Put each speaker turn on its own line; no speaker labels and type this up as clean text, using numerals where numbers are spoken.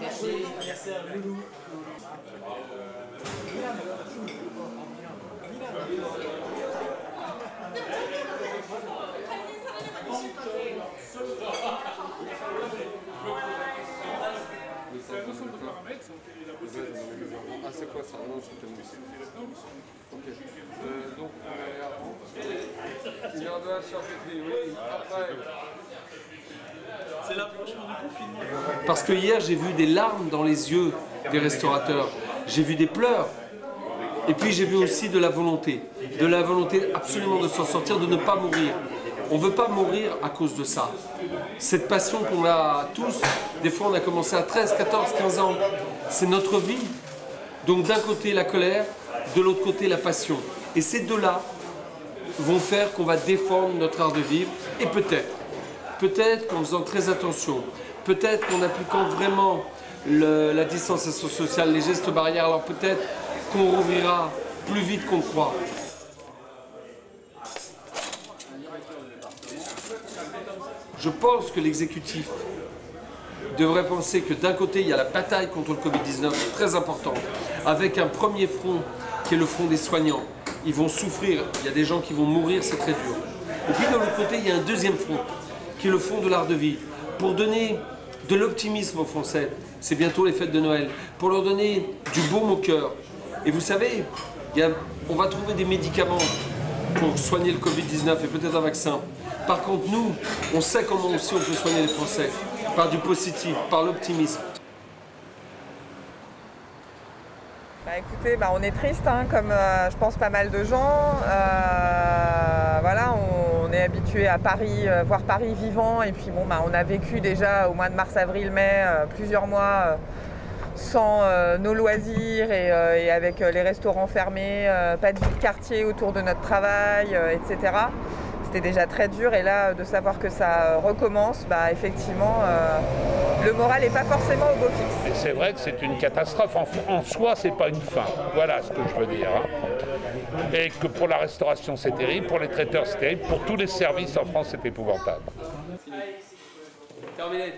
Merci.
Ah, c'est quoi ça? Non, c'est ok. Donc, il y a de la charcuterie, oui. Après.
C'est l'approchement du confinement.
Parce que hier, j'ai vu des larmes dans les yeux des restaurateurs. J'ai vu des pleurs. Et puis, j'ai vu aussi de la volonté absolument de s'en sortir, de ne pas mourir. On ne veut pas mourir à cause de ça. Cette passion qu'on a tous, des fois on a commencé à 13, 14, 15 ans, c'est notre vie. Donc d'un côté la colère, de l'autre côté la passion. Et ces deux-là vont faire qu'on va défendre notre art de vivre. Et peut-être qu'en faisant très attention, peut-être qu'en appliquant vraiment la distanciation sociale, les gestes barrières, alors peut-être qu'on rouvrira plus vite qu'on croit. Je pense que l'exécutif devrait penser que d'un côté, il y a la bataille contre le Covid-19, très importante, avec un premier front qui est le front des soignants. Ils vont souffrir, il y a des gens qui vont mourir, c'est très dur. Et puis de l'autre côté, il y a un deuxième front, qui est le front de l'art de vivre, pour donner de l'optimisme aux Français. C'est bientôt les fêtes de Noël, pour leur donner du baume au cœur. Et vous savez, on va trouver des médicaments pour soigner le Covid-19 et peut-être un vaccin. Par contre, nous, on sait comment aussi on peut soigner les Français, par du positif, par l'optimisme.
Bah écoutez, on est triste, hein, comme je pense pas mal de gens. Voilà, on est habitué à Paris, voir Paris vivant, et puis bon, on a vécu déjà au mois de mars, avril, mai, plusieurs mois sans nos loisirs et avec les restaurants fermés, pas de vie de quartier autour de notre travail, etc. C'était déjà très dur, et là, de savoir que ça recommence, effectivement, le moral n'est pas forcément au beau fixe.
C'est vrai que c'est une catastrophe. En soi, c'est pas une fin. Voilà ce que je veux dire. Et que pour la restauration, c'est terrible, pour les traiteurs, c'est terrible, pour tous les services en France, c'est épouvantable.
Terminé.